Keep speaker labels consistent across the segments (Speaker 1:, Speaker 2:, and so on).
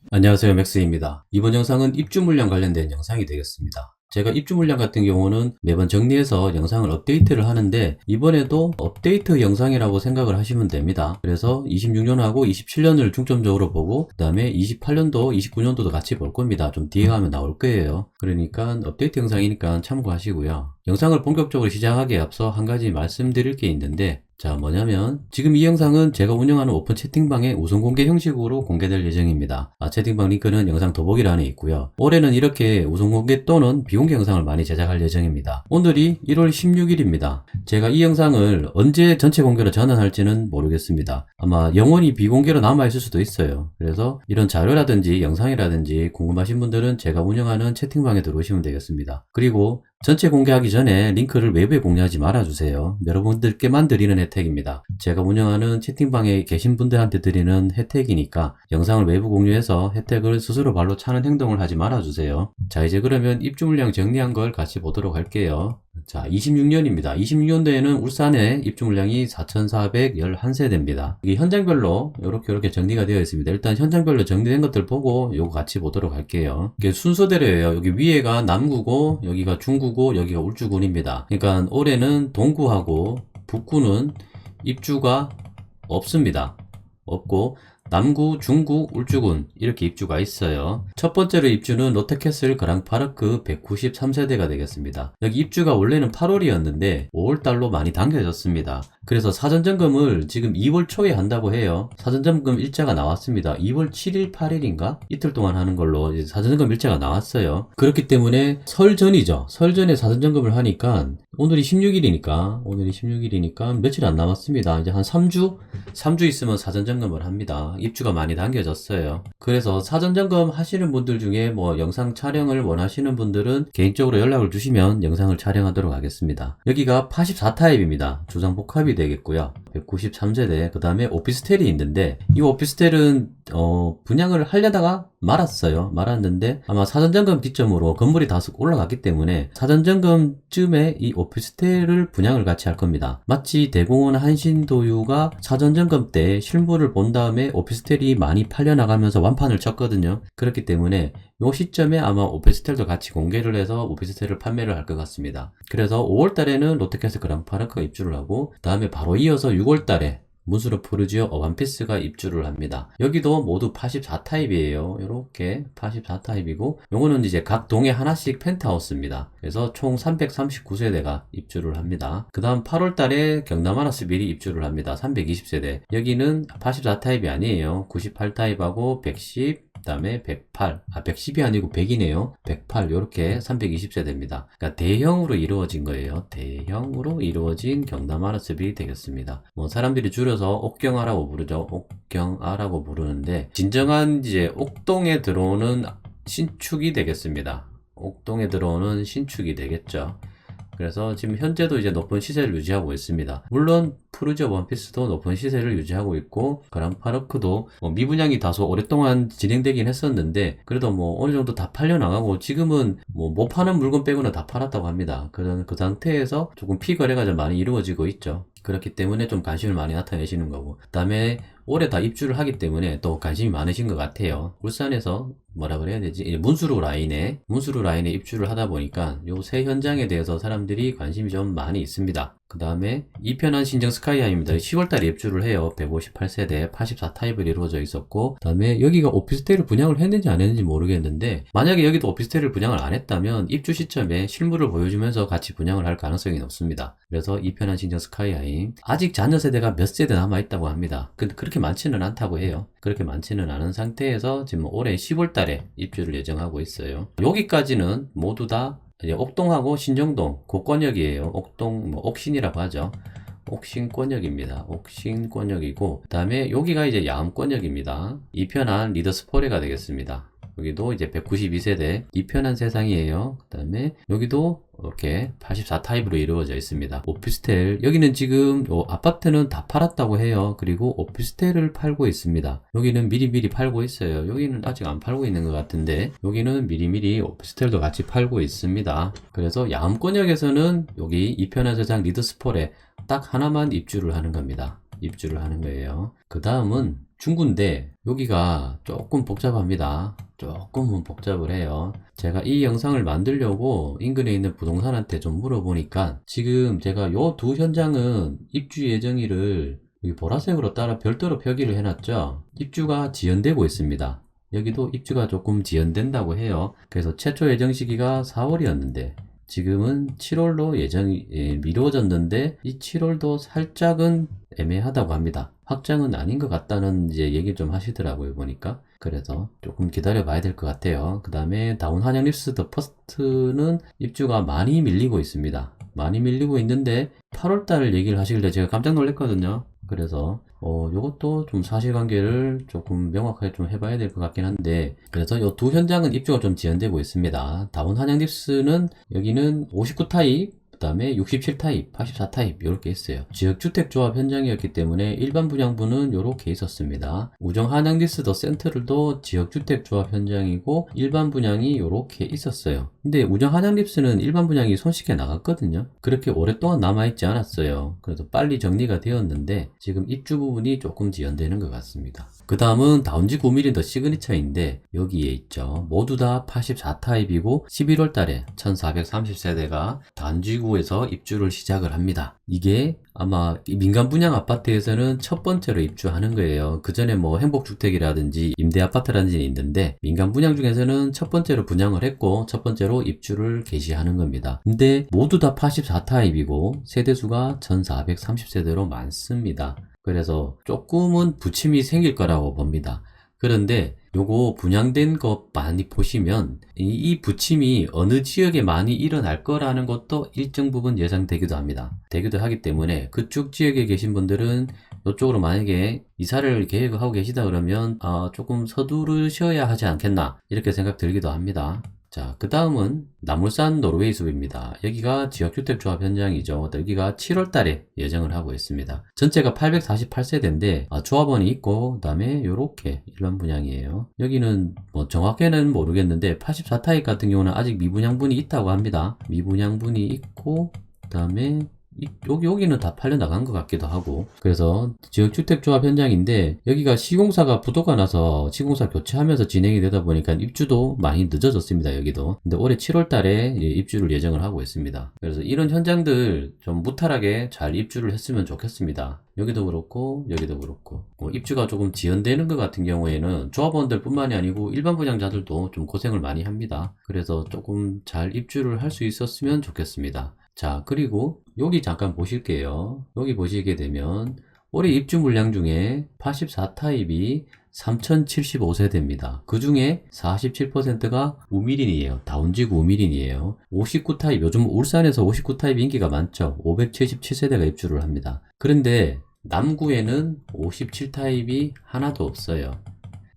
Speaker 1: 안녕하세요, 맥스입니다. 이번 영상은 입주 물량 관련된 영상이 되겠습니다. 제가 입주 물량 같은 경우는 매번 정리해서 영상을 업데이트를 하는데 이번에도 업데이트 영상이라고 생각을 하시면 됩니다. 그래서 26년하고 27년을 중점적으로 보고 그 다음에 28년도, 29년도도 같이 볼 겁니다. 좀 뒤에 가면 나올 거예요. 그러니까 업데이트 영상이니까 참고하시고요. 영상을 본격적으로 시작하기에 앞서 한 가지 말씀드릴 게 있는데 자, 뭐냐면 지금 이 영상은 제가 운영하는 오픈 채팅방의 우선 공개 형식으로 공개될 예정입니다. 채팅방 링크는 영상 더보기란에 있고요. 올해는 이렇게 우선 공개 또는 비공개 영상을 많이 제작할 예정입니다. 오늘이 1월 16일입니다. 제가 이 영상을 언제 전체 공개로 전환할지는 모르겠습니다. 아마 영원히 비공개로 남아있을 수도 있어요. 그래서 이런 자료라든지 영상이라든지 궁금하신 분들은 제가 운영하는 채팅방에 들어오시면 되겠습니다. 그리고 전체 공개하기 전에 링크를 외부에 공유하지 말아주세요. 여러분들께만 드리는 혜택입니다. 제가 운영하는 채팅방에 계신 분들한테 드리는 혜택이니까 영상을 외부 공유해서 혜택을 스스로 발로 차는 행동을 하지 말아주세요. 자, 이제 그러면 입주 물량 정리한 걸 같이 보도록 할게요. 자, 26년입니다. 26년도에는 울산에 입주 물량이 4,411세대입니다. 이 현장별로 이렇게 정리가 되어 있습니다. 일단 현장별로 정리된 것들 보고 요거 같이 보도록 할게요. 이게 순서대로예요. 여기 위에가 남구고 여기가 중구고 여기가 울주군입니다. 그러니까 올해는 동구하고 북구는 입주가 없습니다. 없고 남구, 중구, 울주군 이렇게 입주가 있어요. 첫 번째로 입주는 롯데캐슬 그랑파르크 193세대가 되겠습니다. 여기 입주가 원래는 8월이었는데 5월달로 많이 당겨졌습니다. 그래서 사전점검을 지금 2월 초에 한다고 해요. 사전점검 일자가 나왔습니다. 2월 7일, 8일인가? 이틀 동안 하는 걸로 이제 사전점검 일자가 나왔어요. 그렇기 때문에 설 전이죠. 설 전에 사전점검을 하니까 오늘이 16일이니까 며칠 안 남았습니다. 이제 한 3주 있으면 사전점검을 합니다. 입주가 많이 당겨졌어요. 그래서 사전점검 하시는 분들 중에 뭐 영상 촬영을 원하시는 분들은 개인적으로 연락을 주시면 영상을 촬영하도록 하겠습니다. 여기가 84타입입니다. 주상복합이 되겠고요. 193세대, 그 다음에 오피스텔이 있는데 이 오피스텔은 분양을 하려다가 말았는데 아마 사전점검 기점으로 건물이 다소 올라갔기 때문에 사전점검쯤에 이 오피스텔을 분양을 같이 할 겁니다. 마치 대공원 한신도유가 사전점검 때 실물을 본 다음에 오피스텔이 많이 팔려나가면서 완판을 쳤거든요. 그렇기 때문에 이 시점에 아마 오피스텔도 같이 공개를 해서 오피스텔을 판매를 할 것 같습니다. 그래서 5월달에는 롯데캐슬 그랑파르크가 입주를 하고 그 다음에 바로 이어서 6월달에 문수르 푸르지오 어반피스가 입주를 합니다. 여기도 모두 84타입이에요. 이렇게 84타입이고 요거는 이제 각 동에 하나씩 펜트하우스입니다. 그래서 총 339세대가 입주를 합니다. 그 다음 8월달에 경남 아라스빌이 입주를 합니다. 320세대. 여기는 84타입이 아니에요. 98타입하고 110, 그 다음에 108, 110이 아니고 100이네요. 108, 요렇게 320세대입니다. 그러니까 대형으로 이루어진 거예요. 대형으로 이루어진 경남 아라스빌이 되겠습니다. 뭐 사람들이 줄여서 옥경아라고 부르죠. 옥경아라고 부르는데 진정한 이제 옥동에 들어오는 신축이 되겠습니다. 옥동에 들어오는 신축이 되겠죠. 그래서 지금 현재도 이제 높은 시세를 유지하고 있습니다. 물론 푸르지오 원피스도 높은 시세를 유지하고 있고 그랑파르크도 미분양이 다소 오랫동안 진행되긴 했었는데 그래도 뭐 어느 정도 다 팔려나가고 지금은 뭐 못 파는 물건 빼고는 다 팔았다고 합니다. 그 상태에서 조금 피거래가 좀 많이 이루어지고 있죠. 그렇기 때문에 좀 관심을 많이 나타내시는 거고 그 다음에 올해 다 입주를 하기 때문에 또 관심이 많으신 것 같아요. 울산에서 뭐라 그래야 되지? 문수루 라인에 입주를 하다 보니까 요 새 현장에 대해서 사람들이 관심이 좀 많이 있습니다. 그 다음에 이편한 신정 스카이하입니다. 10월달에 입주를 해요. 158세대 84타입을 이루어져 있었고 그 다음에 여기가 오피스텔을 분양을 했는지 안 했는지 모르겠는데 만약에 여기도 오피스텔을 분양을 안 했다면 입주 시점에 실물을 보여주면서 같이 분양을 할 가능성이 높습니다. 그래서 이편한 신정 스카이하임 아직 잔여 세대가 몇 세대 남아있다고 합니다. 근데 그렇게 많지는 않다고 해요. 그렇게 많지는 않은 상태에서 지금 올해 10월달에 입주를 예정하고 있어요. 여기까지는 모두 다 이제 옥동하고 신정동 고권역이에요. 옥동 옥신이라고 하죠. 옥신권역입니다. 옥신권역이고 그 다음에 여기가 이제 야암권역입니다. 이편한 리더스포레가 되겠습니다. 여기도 이제 192세대 이편한 세상이에요. 그 다음에 여기도 이렇게 84타입으로 이루어져 있습니다. 오피스텔 여기는 지금 아파트는 다 팔았다고 해요. 그리고 오피스텔을 팔고 있습니다. 여기는 미리미리 팔고 있어요. 여기는 아직 안 팔고 있는 것 같은데 여기는 미리미리 오피스텔도 같이 팔고 있습니다. 그래서 야암권역에서는 여기 이편한 세상 리더스폴에 딱 하나만 입주를 하는 겁니다. 입주를 하는 거예요. 그 다음은 중구인데 여기가 조금 복잡합니다. 조금은 복잡을 해요. 제가 이 영상을 만들려고 인근에 있는 부동산한테 좀 물어보니까 지금 제가 요 두 현장은 입주 예정일을 여기 보라색으로 따라 별도로 표기를 해놨죠. 입주가 지연되고 있습니다. 여기도 입주가 조금 지연된다고 해요. 그래서 최초 예정 시기가 4월이었는데 지금은 7월로 예정이 미뤄졌는데 이 7월도 살짝은 애매하다고 합니다. 확정은 아닌 것 같다는 이제 얘기 좀 하시더라고요, 보니까. 그래서 조금 기다려 봐야 될 것 같아요. 그 다음에 다운 한양 립스 더 퍼스트는 입주가 많이 밀리고 있습니다. 많이 밀리고 있는데 8월달 얘기를 하시길래 제가 깜짝 놀랐거든요. 그래서 요것도 좀 사실관계를 조금 명확하게 좀 해봐야 될 것 같긴 한데, 그래서 요 두 현장은 입주가 좀 지연되고 있습니다. 다운 한양립스는 여기는 59 타입, 그 다음에 67 타입, 84 타입 이렇게 있어요. 지역주택조합 현장이었기 때문에 일반 분양부는 이렇게 있었습니다. 우정 한양립스 더 센트럴도 지역주택조합 현장이고 일반 분양이 이렇게 있었어요. 근데 우정 한양립스는 일반 분양이 손쉽게 나갔거든요. 그렇게 오랫동안 남아있지 않았어요. 그래서 빨리 정리가 되었는데 지금 입주 부분이 조금 지연되는 것 같습니다. 그 다음은 다운지구 5mm 더 시그니처인데 여기에 있죠. 모두 다 84 타입이고 11월 달에 1430세대가 다운지구에서 입주를 시작을 합니다. 이게 아마 민간 분양 아파트에서는 첫 번째로 입주하는 거예요. 그 전에 뭐 행복주택이라든지 임대아파트라든지 있는데 민간 분양 중에서는 첫 번째로 분양을 했고 첫 번째로 입주를 개시하는 겁니다. 근데 모두 다 84 타입이고 세대수가 1430세대로 많습니다. 그래서 조금은 부침이 생길 거라고 봅니다. 그런데 요거 분양된 거 많이 보시면 이 부침이 어느 지역에 많이 일어날 거라는 것도 일정 부분 예상되기도 합니다. 되기도 하기 때문에 그쪽 지역에 계신 분들은 이쪽으로 만약에 이사를 계획을 하고 계시다 그러면 조금 서두르셔야 하지 않겠나 이렇게 생각 들기도 합니다. 자, 그 다음은 나물산 노르웨이 숲입니다. 여기가 지역주택조합 현장이죠. 여기가 7월 달에 예정을 하고 있습니다. 전체가 848세대인데 조합원이 있고 그 다음에 요렇게 일반 분양이에요. 여기는 뭐 정확히는 모르겠는데 84 타입 같은 경우는 아직 미분양분이 있다고 합니다. 미분양분이 있고 그 다음에 여기는 다 팔려 나간 것 같기도 하고, 그래서 지역주택조합 현장인데 여기가 시공사가 부도가 나서 시공사 교체하면서 진행이 되다 보니까 입주도 많이 늦어졌습니다. 여기도. 근데 올해 7월 달에 입주를 예정을 하고 있습니다. 그래서 이런 현장들 좀 무탈하게 잘 입주를 했으면 좋겠습니다. 여기도 그렇고 여기도 그렇고 입주가 조금 지연되는 것 같은 경우에는 조합원들 뿐만이 아니고 일반 분양자들도 좀 고생을 많이 합니다. 그래서 조금 잘 입주를 할 수 있었으면 좋겠습니다. 자, 그리고 여기 잠깐 보실게요. 여기 보시게 되면 올해 입주 물량 중에 84 타입이 3075세대입니다. 그 중에 47%가 우미린이에요. 다운지구 우미린이에요. 59 타입, 요즘 울산에서 59 타입 인기가 많죠. 577세대가 입주를 합니다. 그런데 남구에는 57 타입이 하나도 없어요.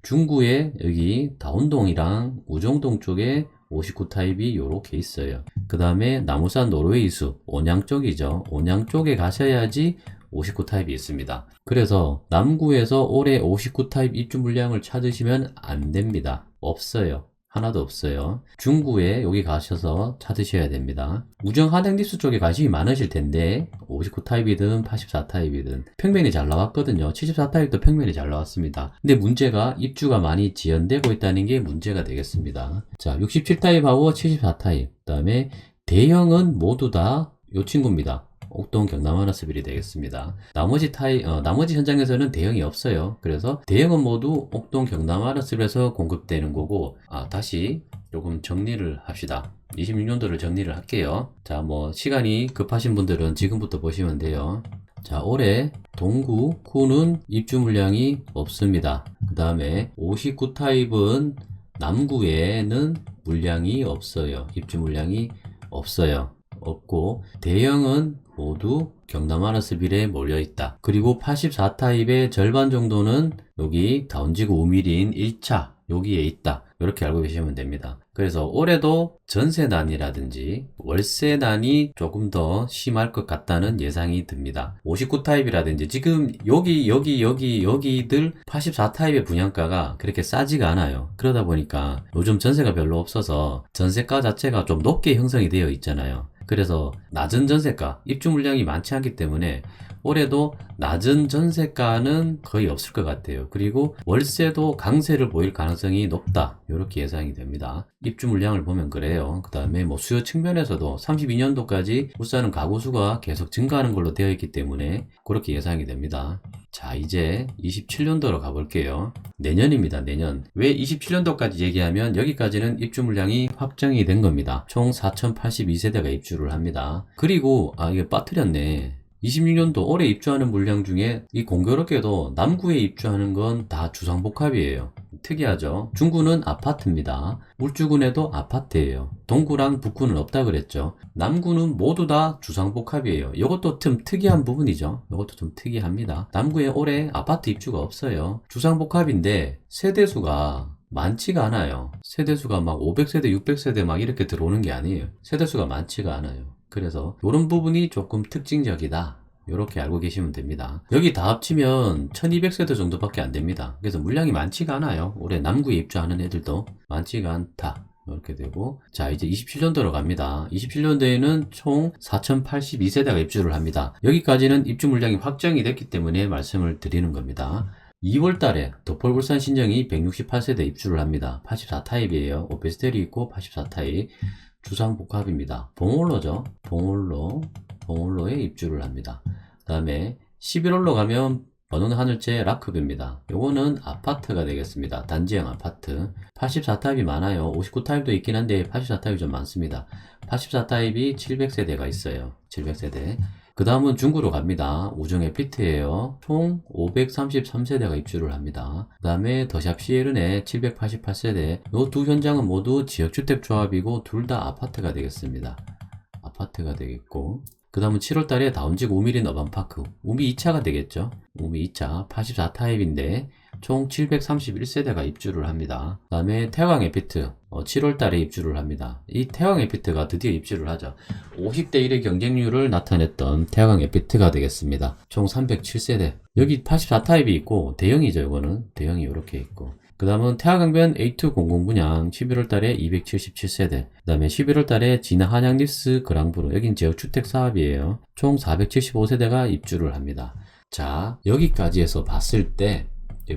Speaker 1: 중구에 여기 다운동이랑 우정동 쪽에 59 타입이 요렇게 있어요. 그 다음에 나무산 노르웨이 숲, 온양 쪽이죠. 온양 쪽에 가셔야지 59 타입이 있습니다. 그래서 남구에서 올해 59 타입 입주 물량을 찾으시면 안 됩니다. 없어요. 하나도 없어요. 중구에 여기 가셔서 찾으셔야 됩니다. 우정 한양립스 쪽에 관심이 많으실 텐데 59 타입이든 84 타입이든 평면이 잘 나왔거든요. 74 타입도 평면이 잘 나왔습니다. 근데 문제가 입주가 많이 지연되고 있다는 게 문제가 되겠습니다. 자, 67 타입하고 74 타입, 그 다음에 대형은 모두 다 요 친구입니다. 옥동 경남 하나스빌이 되겠습니다. 나머지 현장에서는 대형이 없어요. 그래서 대형은 모두 옥동 경남 하나스빌에서 공급되는 거고, 다시 조금 정리를 합시다. 26년도를 정리를 할게요. 자, 뭐 시간이 급하신 분들은 지금부터 보시면 돼요. 자, 올해 동구, 구는 입주 물량이 없습니다. 그 다음에 59 타입은 남구에는 물량이 없어요. 입주 물량이 없어요. 없고, 대형은 모두 경남 하나스빌에 몰려있다. 그리고 84 타입의 절반 정도는 여기 다운지구 우미린 1차 여기에 있다. 이렇게 알고 계시면 됩니다. 그래서 올해도 전세난이라든지 월세난이 조금 더 심할 것 같다는 예상이 듭니다. 59 타입이라든지 지금 여기들 84 타입의 분양가가 그렇게 싸지가 않아요. 그러다 보니까 요즘 전세가 별로 없어서 전세가 자체가 좀 높게 형성이 되어 있잖아요. 그래서 낮은 전세가, 입주 물량이 많지 않기 때문에 올해도 낮은 전세가는 거의 없을 것 같아요. 그리고 월세도 강세를 보일 가능성이 높다. 이렇게 예상이 됩니다. 입주 물량을 보면 그래요. 그 다음에 뭐 수요 측면에서도 32년도까지 울산은 가구 수가 계속 증가하는 걸로 되어 있기 때문에 그렇게 예상이 됩니다. 자, 이제 27년도로 가볼게요. 내년입니다. 내년. 왜 27년도까지 얘기하면 여기까지는 입주 물량이 확정이 된 겁니다. 총 4082세대가 입주를 합니다. 그리고 이게 빠뜨렸네. 26년도 올해 입주하는 물량 중에 이 공교롭게도 남구에 입주하는 건 다 주상복합이에요. 특이하죠. 중구는 아파트입니다. 울주군에도 아파트예요. 동구랑 북구는 없다 그랬죠. 남구는 모두 다 주상복합이에요. 이것도 좀 특이한 부분이죠. 이것도 좀 특이합니다. 남구에 올해 아파트 입주가 없어요. 주상복합인데 세대수가 많지가 않아요. 세대수가 막 500세대, 600세대 막 이렇게 들어오는 게 아니에요. 세대수가 많지가 않아요. 그래서 이런 부분이 조금 특징적이다. 이렇게 알고 계시면 됩니다. 여기 다 합치면 1200세대 정도밖에 안 됩니다. 그래서 물량이 많지가 않아요. 올해 남구에 입주하는 애들도 많지가 않다. 이렇게 되고, 자, 이제 27년도로 갑니다. 27년도에는 총 4082세대가 입주를 합니다. 여기까지는 입주 물량이 확정이 됐기 때문에 말씀을 드리는 겁니다. 2월 달에 덕폴불산 신정이 168세대 입주를 합니다. 84타입이에요. 오피스텔이 있고 84타입. 주상복합입니다. 봉홀로죠. 봉홀로에 입주를 합니다. 그 다음에 11월로 가면 번호는 하늘채 라크뷰입니다. 요거는 아파트가 되겠습니다. 단지형 아파트. 84타입이 많아요. 59타입도 있긴 한데 84타입이 좀 많습니다. 84타입이 700세대가 있어요. 700세대. 그 다음은 중구로 갑니다. 우정의 피트예요. 총 533세대가 입주를 합니다. 그 다음에 더샵 시에른의 788세대. 이 두 현장은 모두 지역주택조합이고 둘 다 아파트가 되겠습니다. 아파트가 되겠고, 그 다음은 7월달에 다운지구 우미린 어반파크, 우미 2차가 되겠죠. 우미 2차 84타입인데 총 731세대가 입주를 합니다. 그 다음에 태광 에피트 7월달에 입주를 합니다. 이 태광 에피트가 드디어 입주를 하죠. 50대 1의 경쟁률을 나타냈던 태광 에피트가 되겠습니다. 총 307세대. 여기 84타입이 있고 대형이죠. 이거는 대형이 이렇게 있고, 그 다음은 태화강변 A200 분양 11월달에 277세대, 그 다음에 11월달에 진화 한양립스 그랑브루, 여긴 지역주택 사업이에요. 총 475세대가 입주를 합니다. 자, 여기까지 해서 봤을 때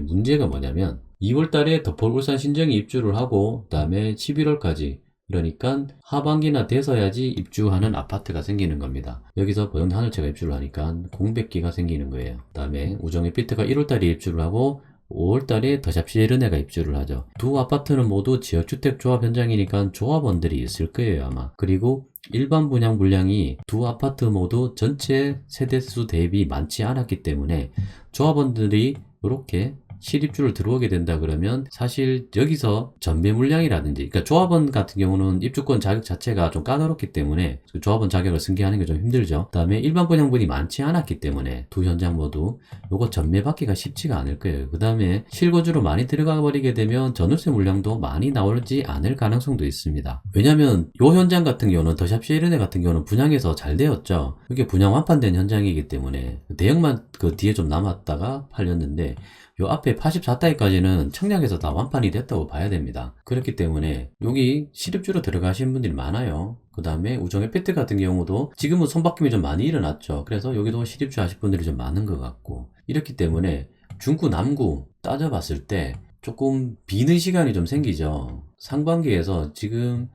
Speaker 1: 문제가 뭐냐면 2월달에 덕폴울산 신정이 입주를 하고, 그 다음에 11월까지, 그러니까 하반기나 돼서야지 입주하는 아파트가 생기는 겁니다. 여기서 보영 하늘채가 입주를 하니까 공백기가 생기는 거예요. 그 다음에 우정의 피트가 1월달에 입주를 하고 5월달에 더샵 시에르네가 입주를 하죠. 두 아파트는 모두 지역주택 조합 현장이니까 조합원들이 있을 거예요, 아마. 그리고 일반 분양 물량이 두 아파트 모두 전체 세대수 대비 많지 않았기 때문에 조합원들이 이렇게 실입주를 들어오게 된다 그러면 사실 여기서 전매 물량이라든지, 그러니까 조합원 같은 경우는 입주권 자격 자체가 좀 까다롭기 때문에 조합원 자격을 승계하는 게 좀 힘들죠. 그 다음에 일반 분양분이 많지 않았기 때문에 두 현장 모두 요거 전매 받기가 쉽지가 않을 거예요. 그 다음에 실거주로 많이 들어가 버리게 되면 전월세 물량도 많이 나오지 않을 가능성도 있습니다. 왜냐면 요 현장 같은 경우는 더샵 시에르네 같은 경우는 분양에서 잘 되었죠. 이게 분양 완판된 현장이기 때문에 대형만 그 뒤에 좀 남았다가 팔렸는데, 요 앞에 84타입까지는 청량에서 다 완판이 됐다고 봐야 됩니다. 그렇기 때문에 여기 실입주로 들어가신 분들이 많아요. 그 다음에 우정의 피트 같은 경우도 지금은 손바뀜이 좀 많이 일어났죠. 그래서 여기도 실입주 하실 분들이 좀 많은 것 같고, 이렇기 때문에 중구 남구 따져봤을 때 조금 비는 시간이 좀 생기죠. 상반기에서 지금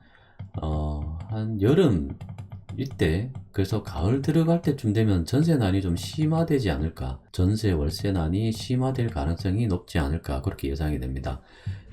Speaker 1: 한 여름 이때, 그래서 가을 들어갈 때쯤 되면 전세난이 좀 심화되지 않을까, 전세 월세난이 심화될 가능성이 높지 않을까, 그렇게 예상이 됩니다.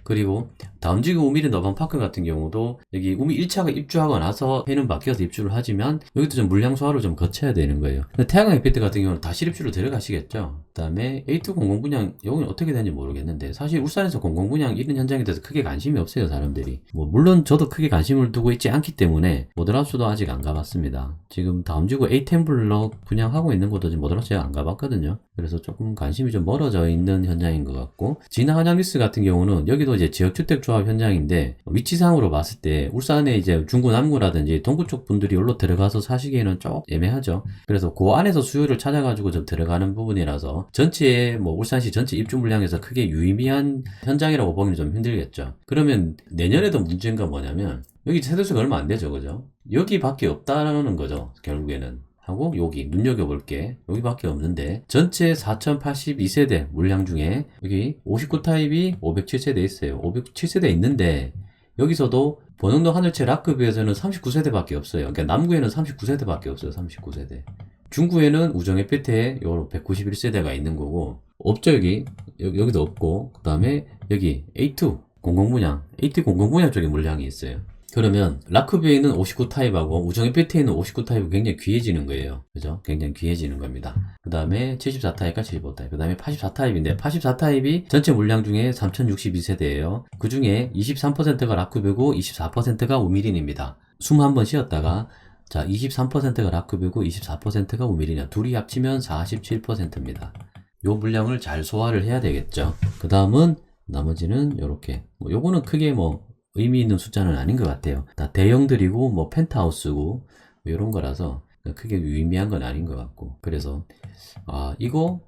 Speaker 1: 그리고 다음지구 우미린 어반파크 같은 경우도 여기 우미 1차가 입주하고 나서 해는 바뀌어서 입주를 하지만 여기도 좀 물량 소화를 좀 거쳐야 되는 거예요. 근데 태양광 에피트 같은 경우는 다 실입주로 들어가시겠죠. 그 다음에 A2 공공분양, 여기는 어떻게 되는지 모르겠는데 사실 울산에서 공공분양 이런 현장에 대해서 크게 관심이 없어요, 사람들이. 물론 저도 크게 관심을 두고 있지 않기 때문에 모더하우스도 아직 안 가봤습니다. 지금 다음지구 A10 블럭 분양하고 있는 곳도 지금 모더하우스 제가 안 가봤거든요. 그래서 조금 관심이 좀 멀어져 있는 현장인 것 같고, 진화 한양리스 같은 경우는 여기도 이제 지역주택조합 현장인데 위치상으로 봤을 때 울산에 이제 중구 남구라든지 동구 쪽 분들이 여기로 들어가서 사시기에는 좀 애매하죠. 그래서 그 안에서 수요를 찾아가지고 좀 들어가는 부분이라서 전체에 울산시 전체 입주 물량에서 크게 유의미한 현장이라고 보기는 좀 힘들겠죠. 그러면 내년에도 문제가 뭐냐면 여기 세대수가 얼마 안 되죠, 그죠? 여기밖에 없다는 거죠, 결국에는. 하고 여기 눈여겨볼게. 여기밖에 없는데 전체 4082세대 물량 중에 여기 59 타입이 507세대 있어요. 507세대 있는데 여기서도 번영동 하늘채 라크뷰에서는 39세대밖에 없어요. 그러니까 남구에는 39세대밖에 없어요. 39세대. 중구에는 우정 에피트에 요 191세대가 있는 거고 없죠. 여기도 없고 그 다음에 여기 A2 공공분양 A2 공공분양 쪽에 물량이 있어요. 그러면 라크뷰에 있는 59 타입하고 우정 에피트에 있는 59 타입이 굉장히 귀해지는 거예요. 그죠? 굉장히 귀해지는 겁니다. 그 다음에 74 타입과 75 타입, 그 다음에 84 타입인데 84 타입이 전체 물량 중에 3062세대예요. 그 중에 23%가 라크뷰고 24%가 우미린입니다. 숨 한번 쉬었다가 자 23%가 라크뷰고 24%가 우미린이야. 둘이 합치면 47%입니다. 요 물량을 잘 소화를 해야 되겠죠. 그 다음은 나머지는 요렇게 요거는 크게 의미 있는 숫자는 아닌 것 같아요. 다 대형들이고 펜트하우스고 이런 거라서 크게 유의미한 건 아닌 것 같고 그래서 이거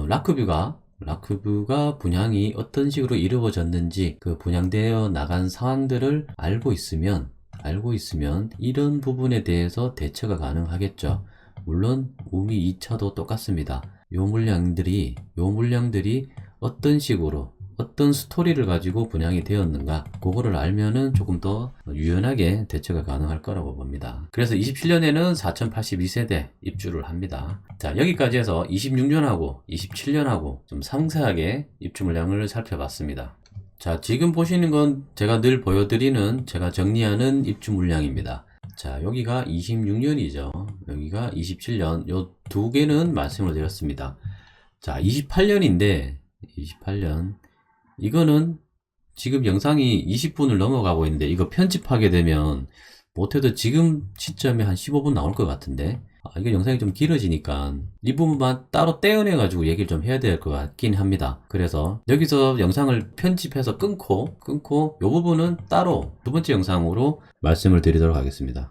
Speaker 1: 라크뷰가 분양이 어떤 식으로 이루어졌는지 그 분양되어 나간 상황들을 알고 있으면 이런 부분에 대해서 대처가 가능하겠죠. 물론 우미 2차도 똑같습니다. 요 물량들이 어떤 식으로 어떤 스토리를 가지고 분양이 되었는가 그거를 알면은 조금 더 유연하게 대처가 가능할 거라고 봅니다. 그래서 27년에는 4082세대 입주를 합니다. 자, 여기까지 해서 26년하고 27년하고 좀 상세하게 입주 물량을 살펴봤습니다. 자, 지금 보시는 건 제가 늘 보여드리는 제가 정리하는 입주 물량입니다. 자, 여기가 26년이죠. 여기가 27년. 요 두 개는 말씀을 드렸습니다. 자, 28년인데 28년 이거는 지금 영상이 20분을 넘어가고 있는데 이거 편집하게 되면 못해도 지금 시점에 한 15분 나올 것 같은데 이거 영상이 좀 길어지니까 이 부분만 따로 떼어내 가지고 얘기를 좀 해야 될 것 같긴 합니다. 그래서 여기서 영상을 편집해서 끊고 이 부분은 따로 두 번째 영상으로 말씀을 드리도록 하겠습니다.